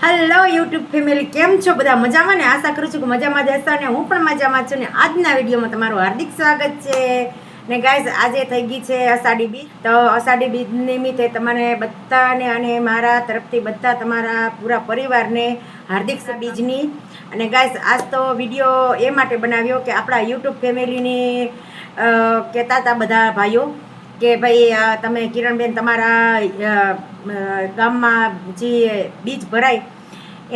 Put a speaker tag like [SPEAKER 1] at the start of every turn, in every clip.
[SPEAKER 1] Hello YouTube family, કેમ છો બધા? મજામાં ને? આશા કરું છું કે મજામાં જ હશો ને હું પણ મજામાં છું ને આજના વિડીયોમાં તમારું હાર્દિક સ્વાગત છે. ને ગાઈઝ, આજે થઈ ગઈ છે અષાઢી બીજ. તો અષાઢી બીજ નિમિત્તે તમારે બધાને અને મારા તરફથી બધા તમારા પૂરા પરિવારને હાર્દિક બીજની. અને ગાઈઝ, આજ તો વિડીયો એ માટે બનાવ્યો કે આપણા યુટ્યુબ ફેમિલીની કહેતા હતા બધા ભાઈઓ કે ભાઈ તમે કિરણબેન તમારા ગામમાં જે બીજ ભરાય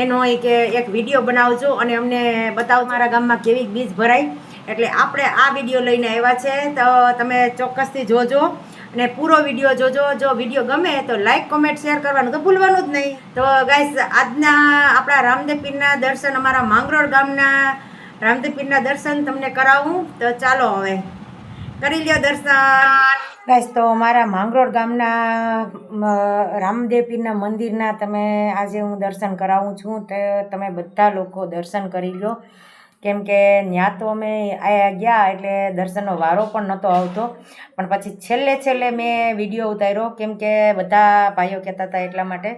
[SPEAKER 1] એનો કે એક વિડીયો બનાવજો અને અમને બતાવો મારા ગામમાં કેવી બીજ ભરાય. એટલે આપણે આ વિડીયો લઈને આવ્યા છે, તો તમે ચોક્કસથી જોજો અને પૂરો વિડીયો જોજો. જો વિડીયો ગમે તો લાઈક કોમેન્ટ શેર કરવાનું તો ભૂલવાનું જ નહીં. તો ગાઈસ, આજના આપણા રામદેવ પીરના દર્શન, અમારા માંગરોળ ગામના રામદેવ પીરના દર્શન તમને કરાવું. તો ચાલો હવે કરી લ્યો દર્શન. ગાઈસ, તો મારા માંગરોળ ગામના રામદેવ પીરના મંદિરના તમે આજે હું દર્શન કરાવું છું. તો તમે બધા લોકો દર્શન કરી લો, કેમ કે ત્યાં તો અમે ગયા એટલે દર્શનનો વારો પણ નહોતો આવતો. પણ પછી છેલ્લે મેં વિડીયો ઉતાર્યો, કેમ કે બધા ભાઈઓ કહેતા હતા એટલા માટે.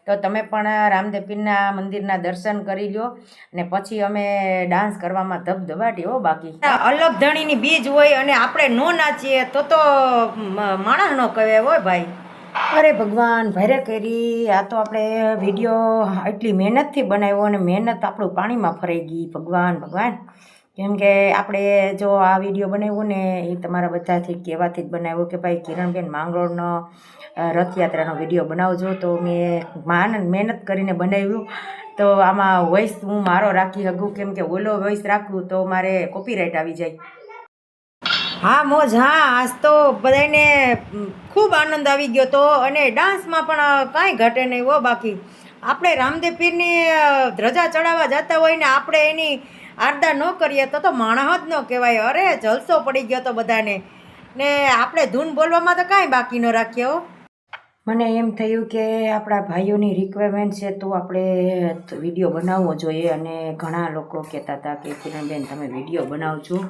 [SPEAKER 1] તો તમે પણ રામદેવ પીરના મંદિરના દર્શન કરી લો અને પછી અમે ડાન્સ કરવામાં ધબધબાટી હો. બાકી અલગ ધણીની બીજ હોય અને આપણે ન નાચીએ તો માણસ ન કહેવાય હોય ભાઈ. અરે ભગવાન, ભારે કરી. આ તો આપણે વિડીયો એટલી મહેનતથી બનાવ્યો અને મહેનત આપણું પાણીમાં ફરાઈ ગઈ. ભગવાન, કેમ કે આપણે જો આ વિડીયો બનાવ્યો ને એ તમારા બધાથી કહેવાથી જ બનાવ્યો કે ભાઈ કિરણબેન માંગરોળનો રથયાત્રાનો વિડીયો બનાવજો. તો મેં મહેનત કરીને બનાવ્યું. તો આમાં વોઇસ હું મારો રાખી શકું, કેમ કે ઓલો વોઇસ રાખું તો મારે કોપીરાઇટ આવી જાય. હા મોજ, હા. આજ તો બધાને ખૂબ આનંદ આવી ગયો તો, અને ડાન્સમાં પણ કાંઈ ઘટે નહીં હો. બાકી આપણે રામદેવ પીરની ધ્વજા ચડાવવા જતા હોય ને આપણે એની આરડા ન કરીએ તો માણસ જ ન કહેવાય. અરે જલસો પડી ગયો તો બધાને. ને આપણે ધૂન બોલવામાં તો કાંઈ બાકી ન રાખ્યો. મને એમ થયું કે આપણા ભાઈઓની રિક્વાયરમેન્ટ છે તો આપણે વિડીયો બનાવવો જોઈએ. અને ઘણા લોકો કહેતા હતા કે કિરણબેન તમે વિડીયો બનાવજો.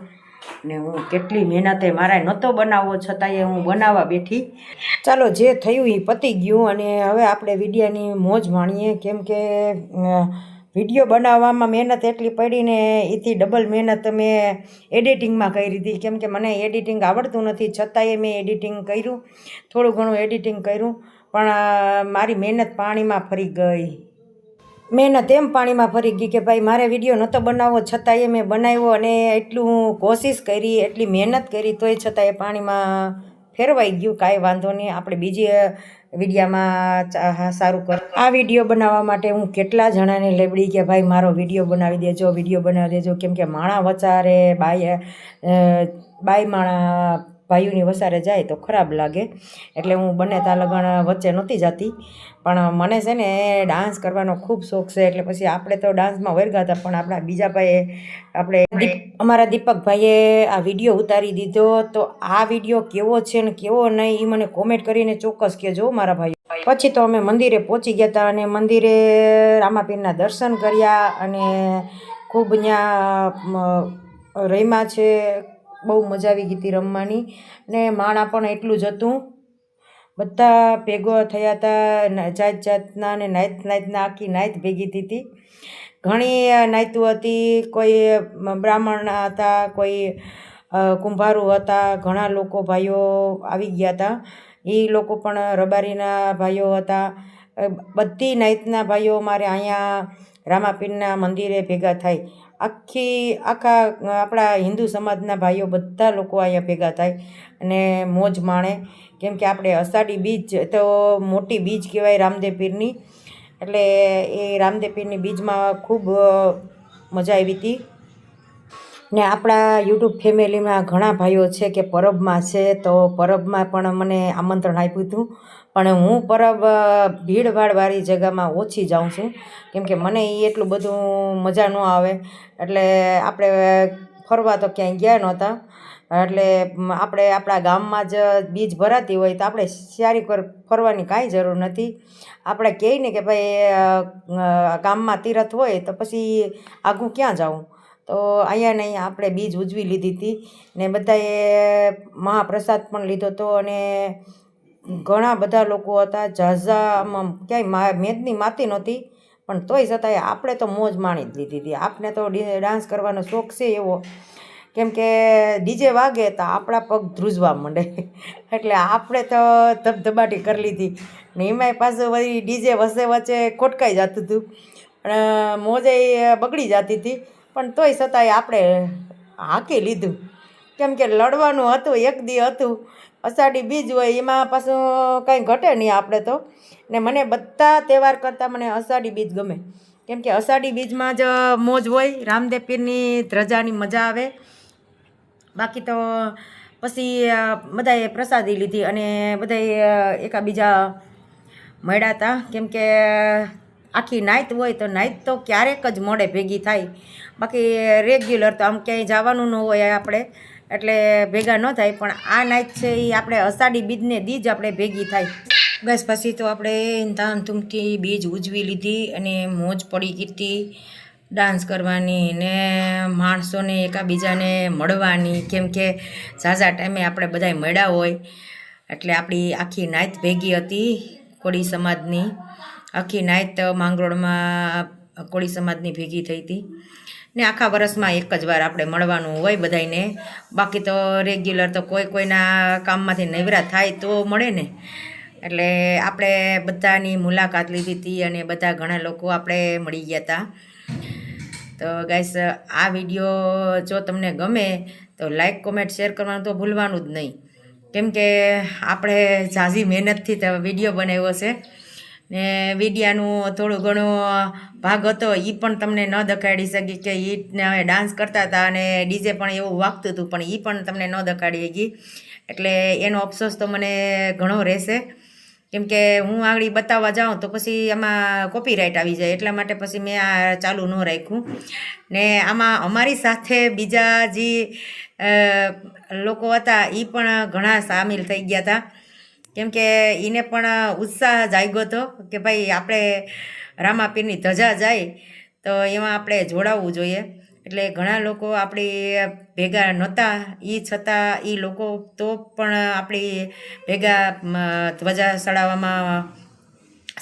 [SPEAKER 1] ને હું કેટલી મહેનતે મારા નહોતો બનાવવો છતાંય હું બનાવવા બેઠી. ચાલો, જે થયું એ પતી ગયું અને હવે આપણે વિડીયોની મોજ માણીએ. કેમ કે વિડીયો બનાવવામાં મહેનત એટલી પડી ને એથી ડબલ મહેનત મેં એડિટિંગમાં કરી હતી. કેમ કે મને એડિટિંગ આવડતું નથી, છતાંય મેં એડિટિંગ કર્યું, થોડું ઘણું એડિટિંગ કર્યું. પણ મારી મહેનત પાણીમાં ફરી ગઈ. મહેનત એમ પાણીમાં ફરી ગઈ કે ભાઈ મારે વિડીયો નહોતો બનાવવો છતાંય મેં બનાવ્યો. અને એટલું કોશિશ કરી, એટલી મહેનત કરી, તોય છતાંય પાણીમાં ફેરવાઈ ગયું. કાંઈ વાંધો નહીં, આપણે બીજી વિડીયામાં સારું કર. આ વિડીયો બનાવવા માટે હું કેટલા જણાને લેબડી કે ભાઈ મારો વિડીયો બનાવી દેજો. કેમ કે માણા વચારે બાઈ માણા ભાઈઓની વસારે જાય તો ખરાબ લાગે. એટલે હું બને ત્યાં લગણ વચ્ચે નહોતી જતી. પણ મને છે ને ડાન્સ કરવાનો ખૂબ શોખ છે. એટલે પછી આપણે તો ડાન્સમાં વર્ગા હતા, પણ આપણા બીજા ભાઈએ અમારા દીપકભાઈએ આ વિડીયો ઉતારી દીધો. તો આ વિડીયો કેવો છે ને કેવો નહીં એ મને કોમેન્ટ કરીને ચોક્કસ કહેજો મારા ભાઈઓ. પછી તો અમે મંદિરે પહોંચી ગયા હતા અને મંદિરે રામાપીરના દર્શન કર્યા અને ખૂબ ત્યાં રમ્યા છે. બહુ મજા આવી ગઈ હતી રમવાની. ને માણા પણ એટલું જ હતું. બધા ભેગો થયા હતા, જાતના ને નાતના આખી નાત ભેગી હતી. ઘણી નાતું હતી. કોઈ બ્રાહ્મણ હતા, કોઈ કુંભારો હતા, ઘણા લોકો ભાઈઓ આવી ગયા હતા. એ લોકો પણ રબારીના ભાઈઓ હતા. બધી નાતના ભાઈઓ મારે અહીંયા રામાપીરના મંદિરે ભેગા થાય. આખા આપણા હિન્દુ સમાજના ભાઈઓ બધા લોકો અહીંયા ભેગા થાય અને મોજ માણે. કેમ કે આપણે અષાઢી બીજ તો મોટી બીજ કહેવાય રામદેવ પીરની. એટલે એ રામદેવ પીરની બીજમાં ખૂબ મજા આવી હતી. ને આપણા યુટ્યુબ ફેમિલીમાં ઘણા ભાઈઓ છે કે પરબમાં છે, તો પરબમાં પણ મને આમંત્રણ આપ્યું હતું. પણ હું પરબ ભીડભાડવાળી જગ્યામાં ઓછી જાઉં છું, કેમ કે મને એ એટલું બધું મજા ન આવે. એટલે આપણે ફરવા તો ક્યાંય ગયા નહોતા. એટલે આપણે આપણા ગામમાં જ બીજ ભરાતી હોય તો આપણે સારી ફરવાની કાંઈ જરૂર નથી. આપણે કહીએ ને કે ભાઈ ગામમાં તીરથ હોય તો પછી આઘું ક્યાં જવું. તો અહીંયા ને અહીંયા આપણે બીજ ઉજવી લીધી હતી ને બધાએ મહાપ્રસાદ પણ લીધો હતો. અને ઘણા બધા લોકો હતા. ઝાઝા આમાં ક્યાંય મેદની માતી નહોતી, પણ તોય છતાંય આપણે તો મોજ માણી જ લીધી હતી. આપણે તો ડાન્સ કરવાનો શોખ છે એવો, કેમ કે ડીજે વાગે તો આપણા પગ ધ્રુજવા માંડે એટલે આપણે તો ધબધબાટી કરી લીધી ને એમાંય પાછું વળી ડીજે વચ્ચે ખોટકાઈ જતું હતું અને મોજે બગડી જતી હતી, પણ તોય છતાંય આપણે હાંકી લીધું, કેમ કે લડવાનું હતું. એક દી હતું અષાઢી બીજ હોય, એમાં પાછું કાંઈ ઘટે નહીં આપણે તો. ને મને બધા તહેવાર કરતાં મને અષાઢી બીજ ગમે, કેમ કે અષાઢી બીજમાં જ મોજ હોય, રામદેવ પીરની ધ્રજાની મજા આવે. બાકી તો પછી બધાએ પ્રસાદી લીધી અને બધાએ એકાબીજા મળ્યા હતા, કેમ કે આખી નાઈટ હોય તો નાઈટ તો ક્યારેક જ મોડે ભેગી થાય, બાકી રેગ્યુલર તો આમ ક્યાંય જવાનું ન હોય આપણે એટલે ભેગા ન થાય. પણ આ નાઈટ છે એ આપણે અષાઢી બીજને દી જ આપણે ભેગી થાય. બસ પછી તો આપણે ધામધૂમથી બીજ ઉજવી લીધી અને મોજ પડી ગઈ હતી ડાન્સ કરવાની ને માણસોને એકાબીજાને મળવાની, કેમ કે ઝાઝા ટાઈમે આપણે બધાય મળ્યા હોય એટલે આપણી આખી નાઈટ ભેગી હતી. કોળી સમાજની આખી નાઈટ માંગરોળમાં કોળી સમાજની ભેગી થઈ હતી ને આખા વર્ષમાં એક જ વાર આપણે મળવાનું હોય બધાને, બાકી તો રેગ્યુલર તો કોઈના કામમાંથી નવરા થાય તો મળે ને. એટલે આપણે બધાની મુલાકાત લીધી હતી અને બધા ઘણા લોકો આપણે મળી ગયા હતા. તો ગાઈસ, આ વિડીયો જો તમને ગમે તો લાઈક કોમેન્ટ શેર કરવાનું તો ભૂલવાનું જ નહીં, કેમ કે આપણે ઝાઝી મહેનતથી તો વિડીયો બનાવ્યો છે ને વિડીયાનું થોડું ઘણું ભાગ હતો એ પણ તમને ન દેખાડી શકી કે એ ડાન્સ કરતા હતા અને ડીજે પણ એવું વાગતું હતું, પણ એ પણ તમને ન દેખાડી શકી. એટલે એનો અફસોસ તો મને ઘણો રહેશે, કેમ કે હું આગળ બતાવવા જાઉં તો પછી આમાં કોપીરાઇટ આવી જાય, એટલા માટે પછી મેં આ ચાલુ ન રાખ્યું. ને આમાં અમારી સાથે બીજા જે લોકો હતા એ પણ ઘણા સામેલ થઈ ગયા હતા, કેમ કે એને પણ ઉત્સાહ જાગ્યો હતો કે ભાઈ આપણે રામાપીરની ધજા જાય તો એમાં આપણે જોડાવવું જોઈએ. એટલે ઘણા લોકો આપણી ભેગા નહોતા, એ છતાં એ લોકો તો પણ આપણી ભેગા ધ્વજા ચડાવવામાં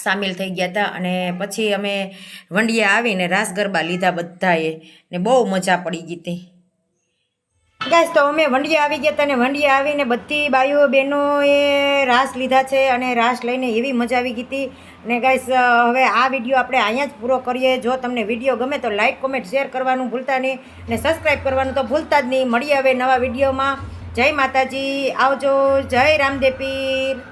[SPEAKER 1] સામેલ થઈ ગયા હતા. અને પછી અમે વંડિયા આવીને રાસ ગરબા લીધા બધાએ ને બહુ મજા પડી ગઈ હતી. ગાઈસ, તો અમે વંડિયા આવી ગયા હતા ને વંડિયા આવીને બધી બાઈઓ બહેનોએ રાસ લીધા છે અને રાસ લઈને એવી મજા આવી ગઈ હતી. ને ગાઈસ, હવે આ વિડીયો આપણે અહીંયા જ પૂરો કરીએ. જો તમને વિડીયો ગમે તો લાઈક કોમેન્ટ શેર કરવાનું ભૂલતા નહીં ને સબસ્ક્રાઈબ કરવાનું તો ભૂલતા જ નહીં. મળીએ હવે નવા વિડીયોમાં. જય માતાજી, આવજો. જય રામદેવ પીર.